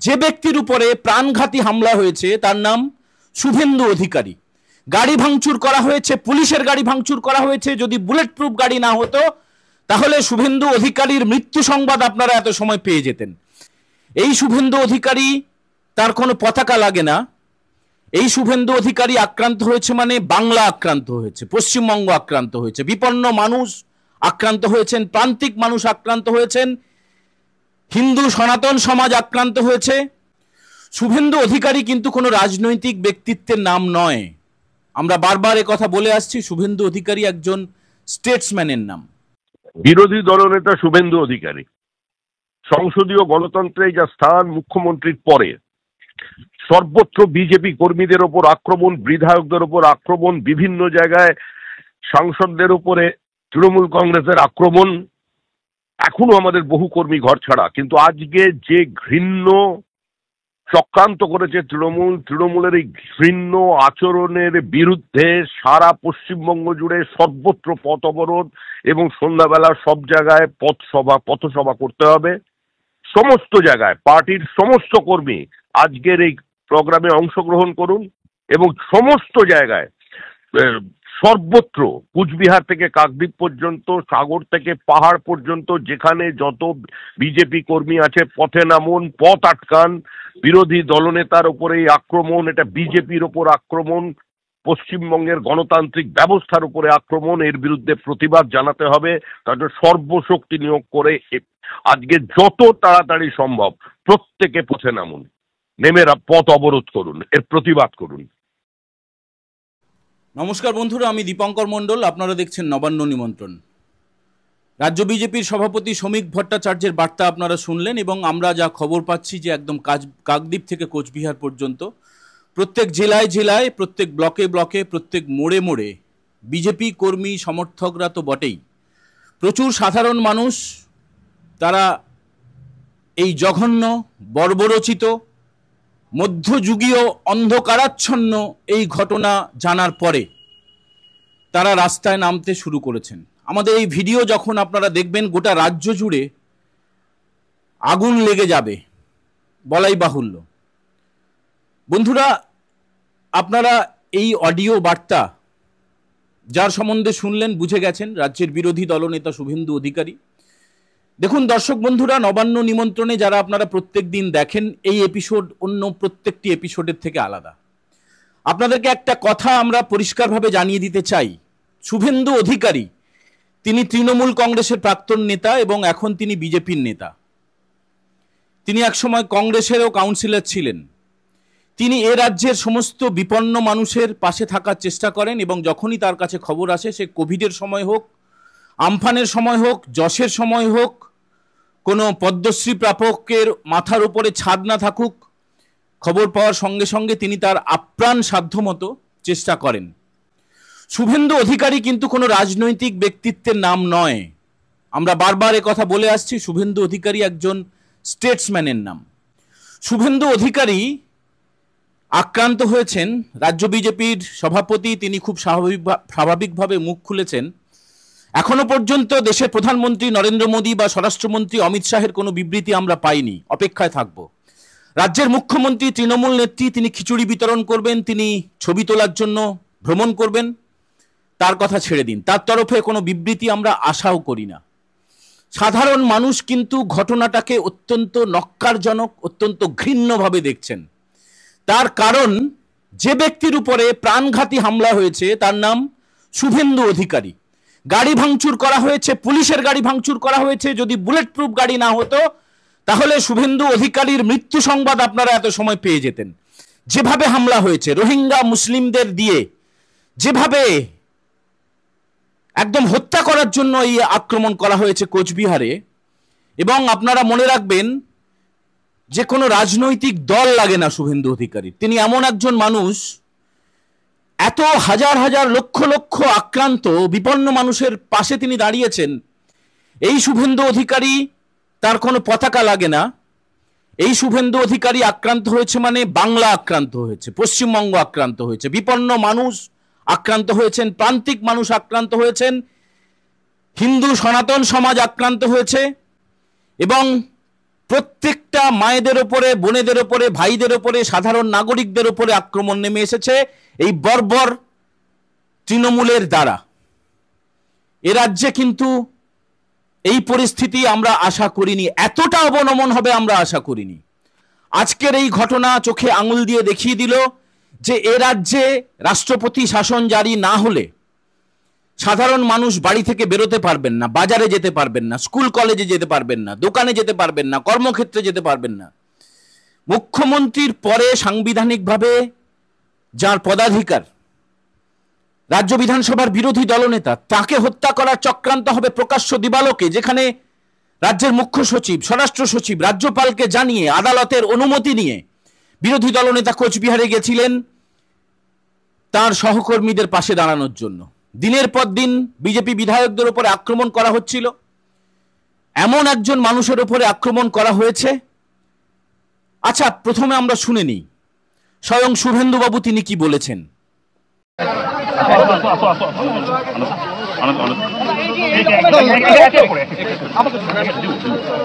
যে ব্যক্তির উপরে প্রাণঘাতী হামলা হয়েছে তার নাম শুভেন্দু অধিকারী। গাড়ি ভাঙচুর করা হয়েছে, পুলিশের গাড়ি ভাঙচুর করা হয়েছে। যদি বুলেট প্রুফ গাড়ি না হতো তাহলে শুভেন্দু অধিকারীর মৃত্যু সংবাদ আপনারা এত সময় পেয়ে যেতেন। এই শুভেন্দু অধিকারী, তার কোনো পতাকা লাগে না। এই শুভেন্দু অধিকারী আক্রান্ত হয়েছে মানে বাংলা আক্রান্ত হয়েছে, পশ্চিমবঙ্গ আক্রান্ত হয়েছে, বিপন্ন মানুষ আক্রান্ত হয়েছেন, প্রান্তিক মানুষ আক্রান্ত হয়েছেন, হিন্দু সনাতন সমাজ আক্রান্ত হয়েছে। শুভেন্দু অধিকারী কিন্তু কোনো রাজনৈতিক ব্যক্তিত্বের নাম নয়। আমরা বারবার কথা বলে আসছি, শুভেন্দু অধিকারী একজন স্টেটসম্যানের নাম। বিরোধী দলনেতা শুভেন্দু অধিকারী সংসদীয় গণতন্ত্রে যা স্থান, মুখ্যমন্ত্রীর পরে সর্বত্র বিজেপি কর্মীদের ওপর আক্রমণ, বিধায়কদের ওপর আক্রমণ, বিভিন্ন জায়গায় সাংসদদের উপরে তৃণমূল কংগ্রেসের আক্রমণ। এখনো আমাদের বহু কর্মী ঘর ছাড়া। কিন্তু আজকে যে ঘৃণ্য চক্রান্ত করেছে তৃণমূলের এই ঘৃণ্য আচরণের বিরুদ্ধে সারা পশ্চিমবঙ্গ জুড়ে সর্বত্র পথ অবরোধ এবং সন্ধ্যাবেলা সব জায়গায় পথসভা করতে হবে। সমস্ত জায়গায় পার্টির সমস্ত কর্মী আজকের এই প্রোগ্রামে অংশগ্রহণ করুন এবং সমস্ত জায়গায় সর্বত্র কুচবিহার থেকে কাকদ্বীপ পর্যন্ত, সাগর থেকে পাহাড় পর্যন্ত যেখানে যত বিজেপি কর্মী আছে পথে নামুন, পথ আটকান। বিরোধী দলনেতার উপরে এই আক্রমণ, এটা বিজেপির ওপর আক্রমণ, পশ্চিমবঙ্গের গণতান্ত্রিক ব্যবস্থার উপরে আক্রমণ। এর বিরুদ্ধে প্রতিবাদ জানাতে হবে। তাদের সর্বশক্তি নিয়োগ করে আজকে যত তাড়াতাড়ি সম্ভব প্রত্যেকে পথে নামুন, নেমে পথ অবরোধ করুন, এর প্রতিবাদ করুন। নমস্কার বন্ধুরা, আমি দীপঙ্কর মণ্ডল, আপনারা দেখছেন নবান্ন নিমন্ত্রণ। রাজ্য বিজেপির সভাপতি শ্রমিক ভট্টাচার্যের বার্তা আপনারা শুনলেন এবং আমরা যা খবর পাচ্ছি যে একদম কাকদ্বীপ থেকে কোচবিহার পর্যন্ত প্রত্যেক জেলায় জেলায়, প্রত্যেক ব্লকে ব্লকে, প্রত্যেক মোড়ে মোড়ে বিজেপি কর্মী সমর্থকরা তো বটেই, প্রচুর সাধারণ মানুষ তারা এই জঘন্য, বর্বরচিত, মধ্যযুগীয়, অন্ধকারাচ্ছন্ন এই ঘটনা জানার পরে তারা রাস্তায় নামতে শুরু করেছেন। আমাদের এই ভিডিও যখন আপনারা দেখবেন গোটা রাজ্য জুড়ে আগুন লেগে যাবে বলাই বাহুল্য। বন্ধুরা, আপনারা এই অডিও বার্তা যার সম্বন্ধে শুনলেন বুঝে গেছেন, রাজ্যের বিরোধী দলনেতা শুভেন্দু অধিকারী। দেখুন দর্শক বন্ধুরা, নবান্ন নিমন্ত্রণে যারা আপনারা প্রত্যেক দিন দেখেন, এই এপিসোড অন্য প্রত্যেকটি এপিসোডের থেকে আলাদা। আপনাদেরকে একটা কথা আমরা পরিষ্কারভাবে জানিয়ে দিতে চাই, শুভেন্দু অধিকারী তিনি তৃণমূল কংগ্রেসের প্রাক্তন নেতা এবং এখন তিনি বিজেপির নেতা। তিনি একসময় কংগ্রেসেরও কাউন্সিলর ছিলেন। তিনি এ রাজ্যের সমস্ত বিপন্ন মানুষের পাশে থাকার চেষ্টা করেন এবং যখনই তার কাছে খবর আসে, সে কোভিডের সময় হোক, আমফানের সময় হোক, যশের সময় হোক, কোনো পদ্মশ্রী প্রাপকের মাথার উপরে ছাদ না থাকুক, খবর পাওয়ার সঙ্গে সঙ্গে তিনি তার আপ্রাণ সাধ্যমতো চেষ্টা করেন। শুভেন্দু অধিকারী কিন্তু কোনো রাজনৈতিক ব্যক্তিত্বের নাম নয়। আমরা বারবার কথা বলে আসছি, শুভেন্দু অধিকারী একজন স্টেটসম্যানের নাম। শুভেন্দু অধিকারী আক্রান্ত হয়েছেন, রাজ্য বিজেপির সভাপতি তিনি খুব স্বাভাবিকভাবে মুখ খুলেছেন। এখনো পর্যন্ত দেশের প্রধানমন্ত্রী নরেন্দ্র মোদী বা স্বরাষ্ট্রমন্ত্রী অমিত শাহের কোনো বিবৃতি আমরা পাইনি, অপেক্ষায় থাকব। রাজ্যের মুখ্যমন্ত্রী তৃণমূল নেত্রী তিনি খিচুড়ি বিতরণ করবেন, তিনি ছবি তোলার জন্য ভ্রমণ করবেন, তার কথা ছেড়ে দিন, তার তরফে কোনো বিবৃতি আমরা আশাও করি না। সাধারণ মানুষ কিন্তু ঘটনাটাকে অত্যন্ত নক্কারজনক, অত্যন্ত ঘৃণ্যভাবে দেখছেন। তার কারণ, যে ব্যক্তির উপরে প্রাণঘাতী হামলা হয়েছে তার নাম শুভেন্দু অধিকারী। গাড়ি ভাঙচুর করা হয়েছে, পুলিশের গাড়ি ভাঙচুর করা হয়েছে। যদি বুলেট প্রুফ গাড়ি না হতো তাহলে শুভেন্দু অধিকারীর মৃত্যু সংবাদ আপনারা এত সময় পেয়ে যেতেন। যেভাবে হামলা হয়েছে, রোহিঙ্গা মুসলিমদের দিয়ে যেভাবে একদম হত্যা করার জন্য এই আক্রমণ করা হয়েছে কোচবিহারে। এবং আপনারা মনে রাখবেন যে কোনো রাজনৈতিক দল লাগে না শুভেন্দু অধিকারী। তিনি এমন একজন মানুষ, এত হাজার হাজার লক্ষ লক্ষ আক্রান্ত বিপন্ন মানুষের পাশে তিনি দাঁড়িয়েছেন। এই শুভেন্দু অধিকারী, তার কোনো পতাকা লাগে না। এই শুভেন্দু অধিকারী আক্রান্ত হয়েছে মানে বাংলা আক্রান্ত হয়েছে, পশ্চিমবঙ্গ আক্রান্ত হয়েছে, বিপন্ন মানুষ আক্রান্ত হয়েছেন, প্রান্তিক মানুষ আক্রান্ত হয়েছেন, হিন্দু সনাতন সমাজ আক্রান্ত হয়েছে এবং প্রত্যেকটা মায়েদের ওপরে, বোনেদের ওপরে, ভাইদের ওপরে, সাধারণ নাগরিকদের ওপরে আক্রমণ নেমে এসেছে এই বর্বর তৃণমূলের দ্বারা। এ রাজ্যে কিন্তু এই পরিস্থিতি আমরা আশা করিনি, এতটা অবনমন হবে আমরা আশা করিনি। আজকের এই ঘটনা চোখে আঙুল দিয়ে দেখিয়ে দিল যে এ রাজ্যে রাষ্ট্রপতি শাসন জারি না হলে সাধারণ মানুষ বাড়ি থেকে বেরোতে পারবেন না, বাজারে যেতে পারবেন না, স্কুল কলেজে যেতে পারবেন না, দোকানে যেতে পারবেন না, কর্মক্ষেত্রে যেতে পারবেন না। মুখ্যমন্ত্রীর পরে সাংবিধানিকভাবে যার পদাধিকার, রাজ্য বিধানসভার বিরোধী দলনেতা, তাকে হত্যা করার চক্রান্ত হবে প্রকাশ্য দিবালোকে, যেখানে রাজ্যের মুখ্য সচিব, স্বরাষ্ট্র সচিব রাজ্যপালকে জানিয়ে আদালতের অনুমতি নিয়ে বিরোধী দলনেতা কোচবিহারে গেছিলেন তার সহকর্মীদের পাশে দাঁড়ানোর জন্য। দিনের পর দিন বিজেপি বিধায়কদের উপরে আক্রমণ করা হচ্ছিল। এমন একজন মানুষের উপরে আক্রমণ করা হয়েছে। আচ্ছা, প্রথমে আমরা শুনে নিই স্বয়ং শুভেন্দুবাবু তিনি কি বলেছেন।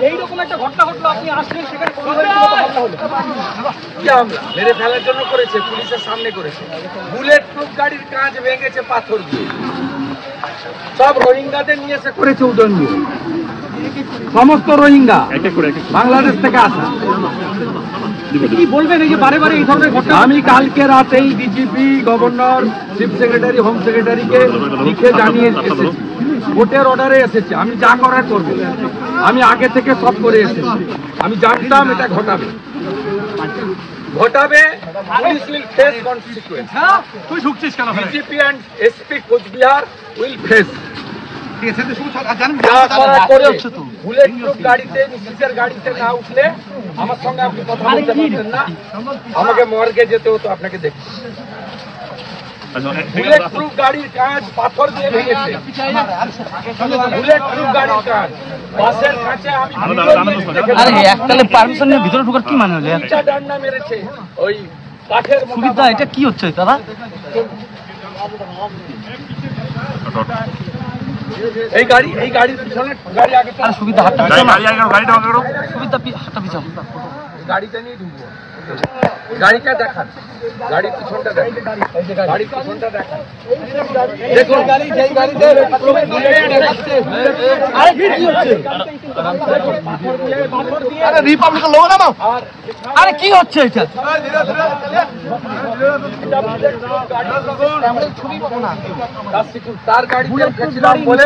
এইরকম একটা ঘটনা ঘটলো, আপনি আসলেন, সেখানে মেরে ফেলার জন্য করেছে, পুলিশের সামনে করেছে, বুলেট প্রুফ গাড়ির কাঁচ ভেঙেছে পাথর দিয়ে, সব রোহিঙ্গাদের নিয়ে এসে করেছে উদয়নপুর, সমস্ত রোহিঙ্গা বাংলাদেশ থেকে আসা। কি বলবেন এই যে বারে বারে এই ধরনের ঘটনা? আমি কালকে রাতেই DGP, governor, chief secretary, home সেক্রেটারিকে লিখে জানিয়ে এসেছি, কোর্টের অর্ডারে এসেছে, আমি যা করার করব। আমি আগে থেকে সব করে এসেছি, আমি জানতাম এটা ঘটাবে, পুলিশ উইল ফেস কনসিকুয়েন্স। তুই ঢুকছিস কেন? DGP and SP Coochbehar will face. Bullet proof গাড়িতে, নিশ্চিতের গাড়িতে না উঠলে আমার সঙ্গে আপনি কথা বলতে পারতেন না, আমাকে মর্গে যেতে হতো আপনাকে দেখতে। বুলেট প্রুফ গাড়ির কাঁচ পাথর দিয়ে ভেঙেছে, বুলেট প্রুফ গাড়ির কাঁচ, বাসের কাঁচে আমি একটালে পারমিশন নিয়ে ভিতরে ঢোকার কি মানে হলো? একটা ডান্ডা মেরেছে ওই কাঠের। সুবিধা এটা কি হচ্ছে দাদা? এই গাড়ির পিছনে গাড়ি আগে, সুবিধা হাতটা সুবিধা হাতটা পিছাও, গাড়িটা নিয়ে ঢুকবো। গাড়িটা দেখান, গাড়ির পিছনটা দেখান, গাড়ির পিছনটা দেখান। দেখুন যেই গাড়িতে আরে রিপাবলিকের লোক নামাও। আরে কি হচ্ছে এটা? তার গাড়িতে বলে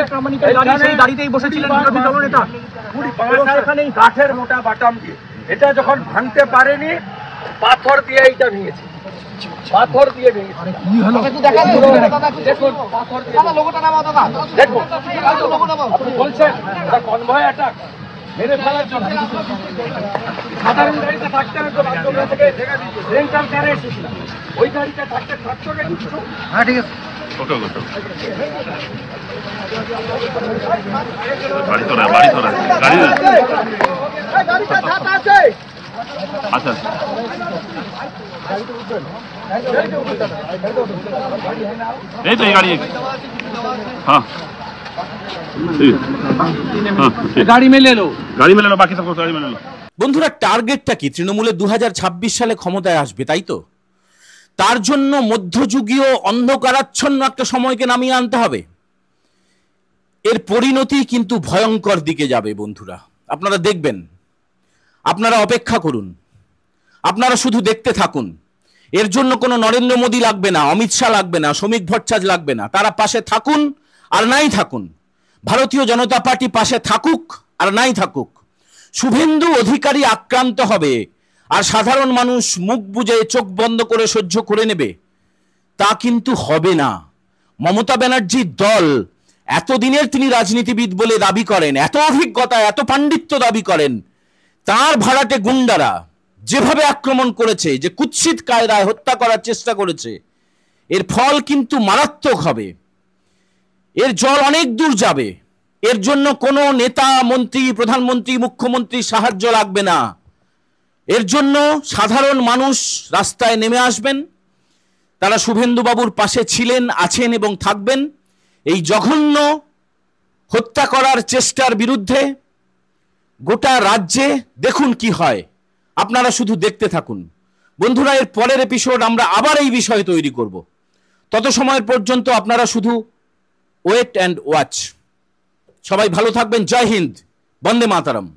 গাড়িতেই বসেছিলেন বিরোধী দলনেতা, কাঠের মোটা বাটাম দিয়ে। এটা যখন ভাঙতে পারেনি, পাথর দিয়ে এইটা ভেঙেছে, পাথর দিয়ে ভেঙেছে। দেখুন পাথর দিয়ে, দেখুন আপনি বলছেন এটা কনভয় অ্যাটাক, মেরে ফেলার জন্য। সাধারণ গাড়িতে থাকতে হবে তো, রাজ্য থেকে রেন্টাল কারে এসেছিলাম, ওই গাড়িতে থাকতে থাকতো না কিছু। হ্যাঁ ঠিক আছে, আচ্ছা এই তো এই গাড়ি, হ্যাঁ গাড়ি মেলে এলো, বাকি সব গাড়ি মেলে এলো। বন্ধুরা, টার্গেটটা কি? তৃণমূলের 2026 সালে ক্ষমতায় আসবে, তাই তো? তার জন্য মধ্যযুগীয় অন্ধকারাচ্ছন্ন একটা সময়কে নামিয়ে আনতে হবে। এর পরিণতি কিন্তু ভয়ঙ্কর দিকে যাবে বন্ধুরা, আপনারা দেখবেন। আপনারা অপেক্ষা করুন, আপনারা শুধু দেখতে থাকুন। এর জন্য কোনো নরেন্দ্র মোদী লাগবে না, অমিত শাহ লাগবে না, শ্রমিক ভট্টাচার্য লাগবে না। তারা পাশে থাকুন আর নাই থাকুন, ভারতীয় জনতা পার্টি পাশে থাকুক আর নাই থাকুক, শুভেন্দু অধিকারী আক্রান্ত হবে আর সাধারণ মানুষ মুখ বুজে চোখ বন্ধ করে সহ্য করে নেবে, তা কিন্তু হবে না। মমতা ব্যানার্জির দল, এতদিনের তিনি রাজনীতিবিদ বলে দাবি করেন, এত অভিজ্ঞতা, এত পাণ্ডিত্য দাবি করেন, তার ভাড়াটে গুন্ডারা যেভাবে আক্রমণ করেছে, যে কুৎসিত কায়দায় হত্যা করার চেষ্টা করেছে, এর ফল কিন্তু মারাত্মক হবে। এর জল অনেক দূর যাবে। এর জন্য কোনো নেতা, মন্ত্রী, প্রধানমন্ত্রী, মুখ্যমন্ত্রী সাহায্য লাগবে না। এর জন্য সাধারণ মানুষ রাস্তায় নেমে আসবেন। তারা শুভেন্দুবাবুর পাশে ছিলেন, আছেন এবং থাকবেন। এই জঘন্য হত্যা করার চেষ্টার বিরুদ্ধে গোটা রাজ্যে দেখুন কি হয়, আপনারা শুধু দেখতে থাকুন। বন্ধুরা, এর পরের এপিসোড আমরা আবার এই বিষয়ে তৈরি করব। তত সময়ের পর্যন্ত আপনারা শুধু ওয়েট অ্যান্ড ওয়াচ। সবাই ভালো থাকবেন। জয় হিন্দ, বন্দে মাতারম।